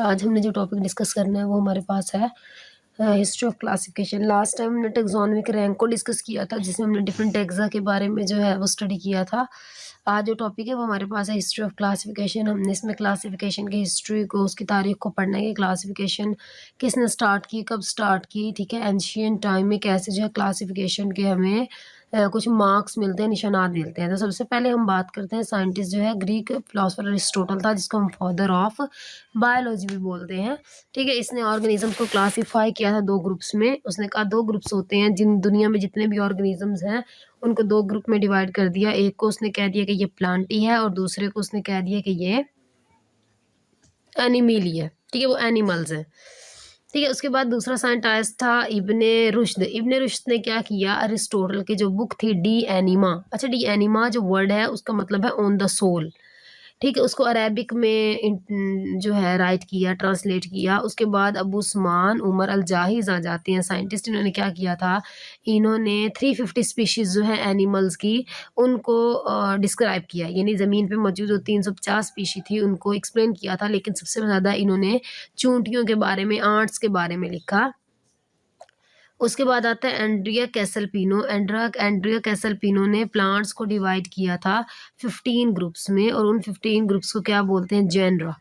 आज हमने जो टॉपिक डिस्कस करना है वो हमारे पास है history of classification. Last time हमने टेक्सोनोमिक रैंक को डिस्कस किया था, जिसमें हमने डिफरेंट टैक्सा के बारे में जो है वो स्टडी किया था। आज जो टॉपिक है वो हमारे पास है हिस्ट्री ऑफ क्लासिफिकेशन। हमने इसमें क्लासिफिकेशन की हिस्ट्री को, उसकी तारीख को पढ़ना है कि क्लासिफिकेशन किसने स्टार्ट की, कब स्टार्ट की। ठीक है, एंशियंट टाइम में कैसे जो है क्लासिफिकेशन के हमें कुछ मार्क्स मिलते हैं, निशानात मिलते हैं। तो सबसे पहले हम बात करते हैं साइंटिस्ट जो है, ग्रीक फिलोसोफर अरिस्टोटल था, जिसको हम फादर ऑफ बायोलॉजी भी बोलते हैं। ठीक है, इसने ऑर्गेनिज्म को क्लासिफाई किया था दो ग्रुप्स में। उसने कहा दो ग्रुप्स होते हैं, जिन दुनिया में जितने भी ऑर्गेनिजम्स हैं उनको दो ग्रुप में डिवाइड कर दिया। एक को उसने कह दिया कि ये प्लांटी है और दूसरे को उसने कह दिया कि ये एनिमली है। ठीक है, वो एनिमल्स है। ठीक है, उसके बाद दूसरा साइंटिस्ट था इब्ने रुश्द। इब्ने रुश्द ने क्या किया, अरिस्टोटल की जो बुक थी डी एनिमा। अच्छा, डी एनिमा जो वर्ड है उसका मतलब है ऑन द सोल। ठीक है, उसको अरेबिक में जो है राइट किया, ट्रांसलेट किया। उसके बाद अबू उस्मान उमर अल जाहिज आ जाते हैं साइंटिस्ट। इन्होंने क्या किया था, इन्होंने 350 स्पीशीज़ जो है एनिमल्स की, उनको डिस्क्राइब किया। यानी ज़मीन पे मौजूद जो 350 स्पीशी थी उनको एक्सप्लेन किया था, लेकिन सबसे ज़्यादा इन्होंने चूंटियों के बारे में, आंट्स के बारे में लिखा। उसके बाद आता है एंड्रिया कैसलपिनो। एंड्रिया कैसलपिनो ने प्लांट्स को डिवाइड किया था 15 ग्रुप्स में, और उन 15 ग्रुप्स को क्या बोलते हैं, जेनरा।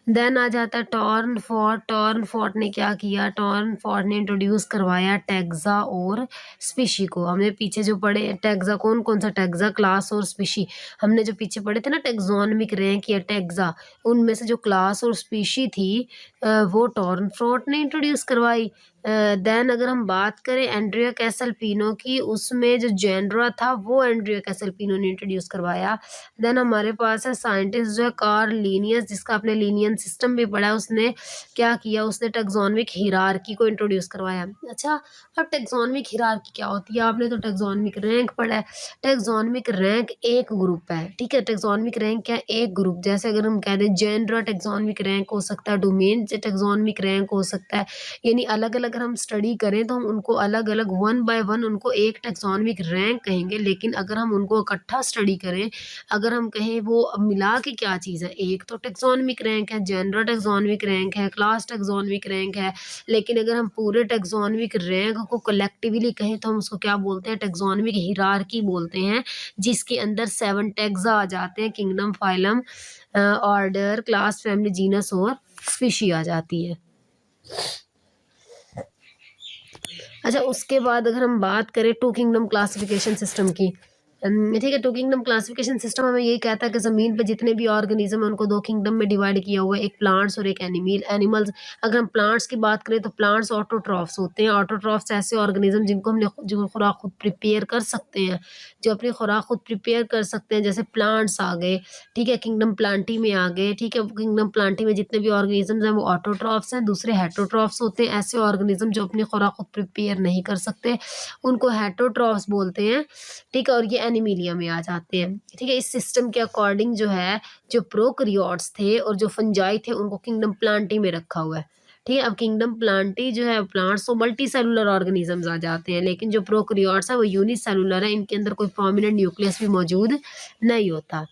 देन आ जाता है टॉर्न फोर्ट। टॉर्न फोर्ट ने क्या किया, टॉर्न फोर्ट ने इंट्रोड्यूस करवाया टैक्सा और स्पीशी को। हमने पीछे जो पढ़े टैक्सा, कौन कौन सा टैक्सा, क्लास और स्पीशी। हमने जो पीछे पढ़े थे ना टेक्सोनोमिक रैंक या टैक्सा, उनमें से जो क्लास और स्पीशी थी वो टॉर्न फोर्ट ने इंट्रोड्यूस करवाई। देन अगर हम बात करें एंड्रिया कैसलपिनो की, उसमें जो जेनरा था वो एंड्रिया कैसलपिनो ने इंट्रोड्यूस करवाया। देन हमारे पास है साइंटिस्ट जो है कार्ल लिनियस, जिसका आपने लिनियन सिस्टम भी पढ़ा है। उसने क्या किया, उसने टेक्सोनोमिक हिरार्की को इंट्रोड्यूस करवाया। अच्छा, अब टेक्सोनोमिक हिरार्की क्या होती है, आपने तो टेक्सोनोमिक रैंक पढ़ा है। टेक्सोनोमिक रैंक एक ग्रुप है। ठीक है, टेक्सोनोमिक रैंक क्या है, एक ग्रुप। जैसे अगर हम कह दें जेनरा टेक्सोनोमिक रैंक हो सकता है, डोमेन टेक्सोनोमिक रैंक हो सकता है। यानी अलग अलग अगर हम स्टडी करें तो हम उनको अलग अलग वन बाय वन उनको एक टेक्सोनोमिक रैंक कहेंगे। लेकिन अगर हम उनको इकट्ठा स्टडी करें, अगर हम कहें वो मिला के क्या चीज़ है, एक तो टेक्सोनोमिक रैंक है, जेनरल टेक्सोनोमिक रैंक है, क्लास टेक्सोनोमिक रैंक है। लेकिन अगर हम पूरे टेक्सोनोमिक रैंक को कलेक्टिवली कहें तो हम उसको क्या बोलते हैं, टेक्सोनोमिक हिरार्की बोलते हैं, जिसके अंदर 7 टैग्सा आ जाते हैं, kingdom, phylum, order, class, family, genus और स्पीशी आ जाती है। अच्छा, उसके बाद अगर हम बात करें टू किंगडम क्लासिफिकेशन सिस्टम की, ठीक है, टू किंगडम क्लासिफिकेशन सिस्टम हमें यही कहता है कि ज़मीन पे जितने भी ऑर्गेनिज्म है उनको दो किंगडम में डिवाइड किया हुआ है, एक प्लांट्स और एक एनिमल्स। अगर हम प्लांट्स की बात करें तो प्लांट्स ऑटोट्रॉफ्स होते हैं। ऑटोट्रॉफ्स ऐसे ऑर्गेनिज्म जिनको हमने जो खुराक खुद प्रिपेयर कर सकते हैं, जो अपनी खुराक खुद प्रिपेयर कर सकते हैं, जैसे प्लांट्स आ गए। ठीक है, किंगडम प्लांटी में आ गए। ठीक है, किंगडम प्लांटी में जितने भी ऑर्गेनिज्म हैं वो ऑटोट्रॉफ्स हैं। दूसरे हेटरोट्रॉफ्स होते हैं, ऐसे ऑर्गेनिज्म जो अपनी खुराक खुद प्रिपेयर नहीं कर सकते, उनको हेटरोट्रॉफ्स बोलते हैं। ठीक है, और ये एनिमिलिया में आ जाते हैं। ठीक है, इस सिस्टम के अकॉर्डिंग जो है, जो प्रोकैरियोट्स थे और जो फंजाई थे उनको किंगडम प्लांटी में रखा हुआ है। ठीक है, अब किंगडम प्लांटी जो है, प्लांट्स तो मल्टी सेलुलर ऑर्गेनिजम्स आ जाते हैं, लेकिन जो प्रोकैरियोट्स है वो यूनिसेलुलर है। इनके अंदर कोई प्रोमिनेंट न्यूक्लियस भी मौजूद नहीं होता।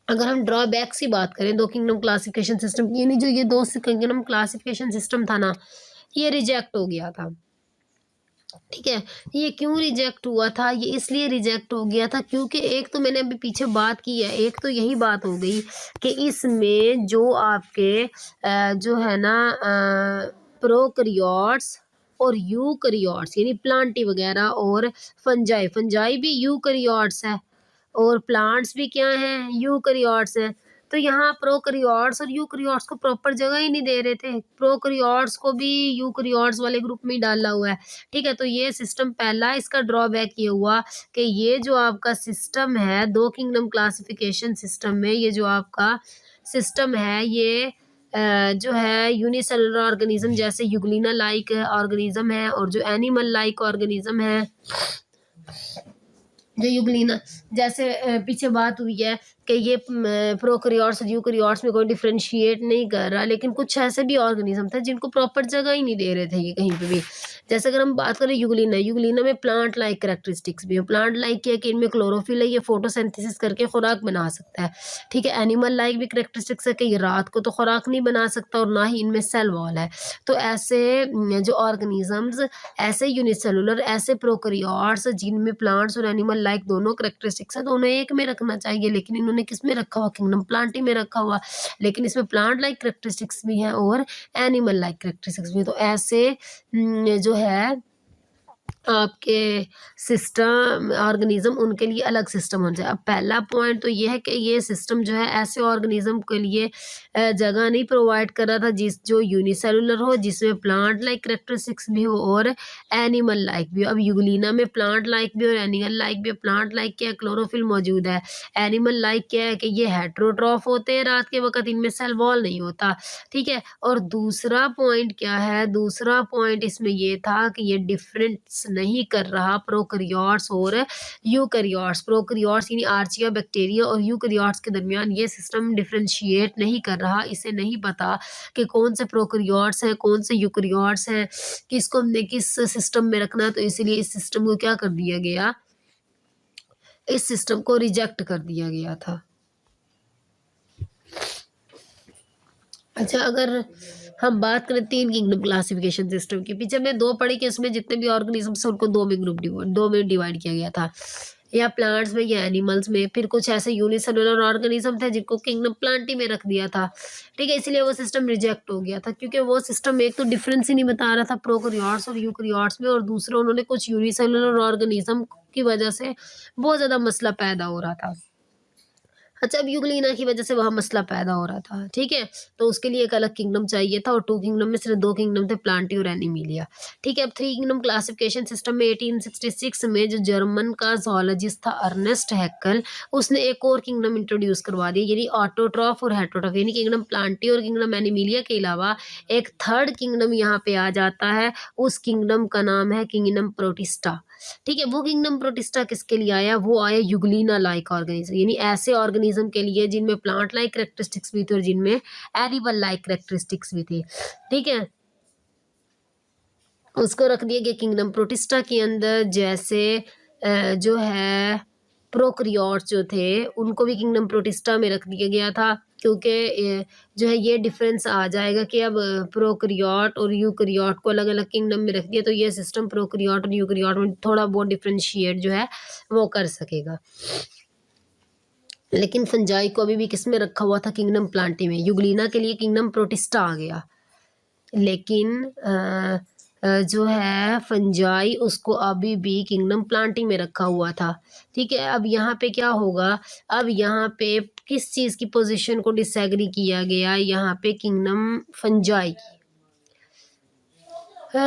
अगर हम ड्रॉबैक्स की बात करें दो किंगडम क्लासिफिकेशन सिस्टम की, यानी जो ये दो किंगडम क्लासिफिकेशन सिस्टम था ना, ये रिजेक्ट हो गया था। ठीक है, ये क्यों रिजेक्ट हुआ था, ये इसलिए रिजेक्ट हो गया था क्योंकि एक तो मैंने अभी पीछे बात की है, एक तो यही बात हो गई कि इसमें जो आपके जो है ना प्रोकैरियोट्स और यूकैरियोट्स, यानी प्लांटी वगैरह, और फंजाई भी यूकैरियोट्स है, और प्लांट्स भी क्या हैं, यूकैरियोट्स हैं। तो यहाँ प्रोकैरियोट्स और यूकैरियोट्स को प्रॉपर जगह ही नहीं दे रहे थे, प्रोकैरियोट्स को भी यूकैरियोट्स वाले ग्रुप में ही डाला हुआ है। ठीक है, तो ये सिस्टम पहला, इसका ड्रॉबैक ये हुआ कि ये जो आपका सिस्टम है दो किंगडम क्लासिफिकेशन सिस्टम में, ये जो आपका सिस्टम है ये जो है यूनिसेलुलर ऑर्गेनिज्म जैसे यूग्लिना लाइक ऑर्गेनिज्म है, और जो एनिमल लाइक ऑर्गेनिज्म है, जो यूग्लिना, जैसे पीछे बात हुई है कि ये प्रोकैरियोट्स और यूकैरियोट्स में कोई डिफरेंशिएट नहीं कर रहा, लेकिन कुछ ऐसे भी ऑर्गेनिज्म थे जिनको प्रॉपर जगह ही नहीं दे रहे थे ये कहीं पे भी। जैसे अगर हम बात करें यूग्लिना, यूग्लिना में प्लांट लाइक कैरेक्टरिस्टिक्स भी है। प्लांट लाइक क्या है कि इनमें क्लोरोफिल है, ये फोटोसिंथेसिस करके खुराक बना सकता है। ठीक है, एनिमल लाइक भी कैरेक्टरिस्टिक्स है कि ये रात को तो खुराक नहीं बना सकता और ना ही इनमें सेल वॉल है। तो ऐसे जो ऑर्गेनिजम्स, ऐसे यूनिसेलुलर, ऐसे प्रोकैरियोट्स जिनमें प्लांट्स और एनिमल लाइक दोनों कैरेक्टरिस्टिक्स है, तो उन्हें एक में रखना चाहिए, लेकिन इन्होंने किस में रखा हुआ, किंगडम प्लांटी में रखा हुआ। लेकिन इसमें प्लांट लाइक कैरेक्टरिस्टिक्स भी हैं और एनिमल लाइक कैरेक्टरिस्टिक्स भी हैं। तो ऐसे जो है आपके सिस्टम ऑर्गेनिज्म, उनके लिए अलग सिस्टम होना चाहिए। अब पहला पॉइंट तो ये है कि ये सिस्टम जो है ऐसे ऑर्गेनिज्म के लिए जगह नहीं प्रोवाइड कर रहा था जो यूनिसेलुलर हो, जिसमें प्लांट लाइक कैरेक्टरिस्टिक्स भी हो और एनिमल लाइक भी हो। अब यूग्लिना में प्लांट लाइक भी और एनिमल लाइक भी। प्लांट लाइक क्या है, क्लोरोफिल मौजूद है। एनिमल लाइक क्या है कि ये हेट्रोट्रॉफ होते हैं, रात के वक्त इनमें सेल वॉल नहीं होता। ठीक है, और दूसरा पॉइंट क्या है, दूसरा पॉइंट इसमें ये था कि ये डिफरेंस नहीं कर रहा प्रोकैरियोट्स और यूकैरियोट्स। प्रोकैरियोट्स यानी आर्चिया बैक्टीरिया और यूकैरियोट्स के दरमियान ये सिस्टम डिफरेंशिएट नहीं कर रहा। इसे नहीं पता कि कौन से प्रोकैरियोट्स हैं, कौन से यूकैरियोट्स हैं, किसको हमने किस सिस्टम में रखना है। तो इसीलिए इस सिस्टम को क्या कर दिया गया, इस सिस्टम को रिजेक्ट कर दिया गया था। अच्छा, अगर हम बात करें 3 किंगडम क्लासिफिकेशन सिस्टम की, पीछे हमने 2 पढ़ी कि इसमें जितने भी ऑर्गेनिजम्स हैं उनको 2 में डिवाइड किया गया था, या प्लांट्स में या एनिमल्स में। फिर कुछ ऐसे यूनिसेलुलर ऑर्गेनिज्म थे जिनको किंगडम प्लांटी में रख दिया था। ठीक है, इसलिए वो सिस्टम रिजेक्ट हो गया था, क्योंकि वो सिस्टम एक तो डिफरेंस ही नहीं बता रहा था प्रोकैरियोट्स और यूकैरियोट्स में, और दूसरा उन्होंने कुछ यूनिसेलुलर ऑर्गेनिज्म की वजह से बहुत ज़्यादा मसला पैदा हो रहा था। अच्छा, अब यूग्लिना की वजह से वहाँ मसला पैदा हो रहा था। ठीक है, तो उसके लिए एक अलग किंगडम चाहिए था, और 2 किंगडम में सिर्फ 2 किंगडम थे, प्लांटी और एनिमिलिया। ठीक है, अब 3 किंगडम क्लासिफिकेशन सिस्टम में 1866 में जो जर्मन का जोलॉजिस्ट था अर्नेस्ट हैक्कल, उसने एक और किंगडम इंट्रोड्यूस करवा दिया, यानी ऑटोट्रॉफ और हेट्रोट्रॉफ, यानी किंगडम प्लांटी और किंगडम एनिमिलिया के अलावा एक थर्ड किंगडम यहाँ पे आ जाता है। उस किंगडम का नाम है किंगडम प्रोटिस्टा। ठीक है, वो किंगडम प्रोटिस्टा किसके लिए आया, वो आया यूग्लिना लाइक ऑर्गेनिज्म, यानी ऐसे ऑर्गेनिज्म के लिए जिनमें प्लांट लाइक कैरेक्टरिस्टिक्स भी थे और जिनमें एनिमल लाइक कैरेक्टरिस्टिक्स भी थी। ठीक है, उसको रख दिया गया किंगडम प्रोटिस्टा के अंदर। जैसे जो है प्रोकैरियोट्स जो थे उनको भी किंगडम प्रोटिस्टा में रख दिया गया था, क्योंकि जो है ये डिफरेंस आ जाएगा कि अब प्रोकैरियोट और यूकैरियोट को अलग अलग किंगडम में रख दिया, तो ये सिस्टम प्रोकैरियोट और यूकैरियोट में थोड़ा बहुत डिफरेंशिएट जो है वो कर सकेगा। लेकिन फंजाई को अभी भी किस में रखा हुआ था, किंगडम प्लांटी में। यूग्लिना के लिए किंगडम प्रोटिस्टा आ गया, लेकिन जो है फंजाई उसको अभी भी किंगडम प्लांटी में रखा हुआ था। ठीक है, अब यहाँ पे क्या होगा, अब यहाँ पे किस चीज़ की पोजीशन को डिसएग्री किया गया, यहाँ पे किंगडम फंजाई की।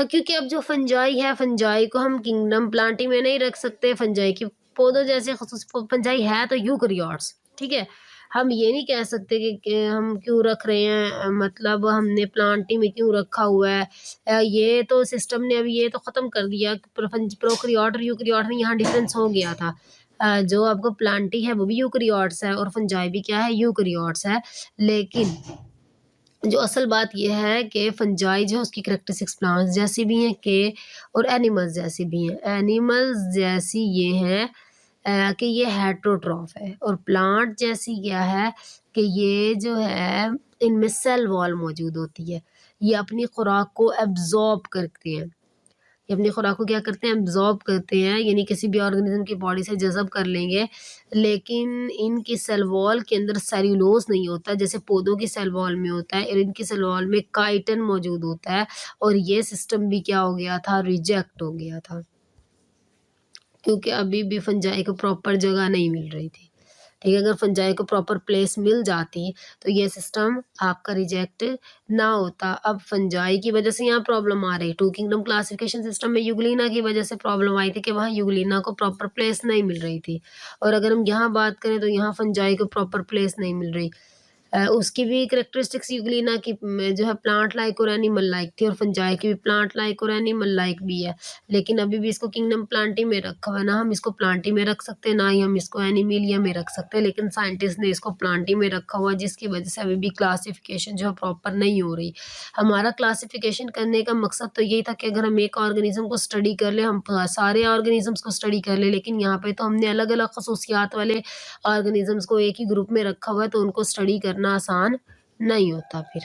क्योंकि अब जो फंजाई है, फंजाई को हम किंगडम प्लांटी में नहीं रख सकते। फंजाई की पौधों जैसे खसूस फंजाई है तो यूकैरियोट्स। ठीक है, हम ये नहीं कह सकते कि हम क्यों रख रहे हैं, मतलब हमने प्लांटी में क्यों रखा हुआ है। ये तो सिस्टम ने अभी ये तो ख़त्म कर दिया, प्रोकैरियोट और यूकैरियोट में यहाँ डिफरेंस हो गया था। जो आपको प्लांटी है वो भी यूकैरियोट्स है और फंजाई भी क्या है, यूकैरियोट्स है। लेकिन जो असल बात यह है कि फंजाई जो है उसकी कैरेक्टरिस्टिक्स प्लांट्स जैसी भी हैं के और एनिमल्स जैसी भी हैं। एनिमल्स जैसी ये हैं कि ये हेट्रोट्रॉफ है, और प्लांट जैसी क्या है कि ये जो है इनमें सेल वॉल मौजूद होती है। ये अपनी खुराक को एब्जॉर्ब करते हैं, ये अपनी खुराक को क्या करते हैं, एब्जॉर्ब करते हैं, यानी किसी भी ऑर्गेनिज्म की बॉडी से जज़ब कर लेंगे। लेकिन इनकी सेल वॉल के अंदर सेल्यूलोज नहीं होता जैसे पौधों की सेल वॉल में होता है, और इनकी सेल वॉल में काइटिन मौजूद होता है। और ये सिस्टम भी क्या हो गया था, रिजेक्ट हो गया था, क्योंकि अभी भी फंजाई को प्रॉपर जगह नहीं मिल रही थी। ठीक है, अगर फंजाई को प्रॉपर प्लेस मिल जाती तो ये सिस्टम आपका रिजेक्ट ना होता। अब फंजाई की वजह से यहाँ प्रॉब्लम आ रही, 2 किंगडम क्लासिफिकेशन सिस्टम में यूग्लिना की वजह से प्रॉब्लम आई थी कि वहाँ यूग्लिना को प्रॉपर प्लेस नहीं मिल रही थी। और अगर हम यहाँ बात करें तो यहाँ फंजाई को प्रॉपर प्लेस नहीं मिल रही। उसकी भी कैरेक्टरिस्टिक्स यूग्लिना की जो है प्लांट लाइक और एनिमल लाइक थी, और फंजाई की भी प्लांट लाइक और एनिमल लाइक भी है। लेकिन अभी भी इसको किंगडम प्लांटी में रखा हुआ है, ना हम इसको प्लांटी में रख सकते हैं, ना ही हम इसको एनिमेलिया में रख सकते हैं, लेकिन साइंटिस्ट ने इसको प्लांटी में रखा हुआ है, जिसकी वजह से अभी भी क्लासिफिकेशन जो है प्रॉपर नहीं हो रही। हमारा क्लासिफिकेशन करने का मकसद तो यही था कि अगर हम एक ऑर्गेनिज्म को स्टडी कर ले, हम सारे ऑर्गेनिजम्स को स्टडी कर ले, लेकिन यहाँ पे तो हमने अलग अलग खसूसियात वाले ऑर्गेनिजम्स को एक ही ग्रुप में रखा हुआ है, तो उनको स्टडी करना आसान नहीं होता फिर।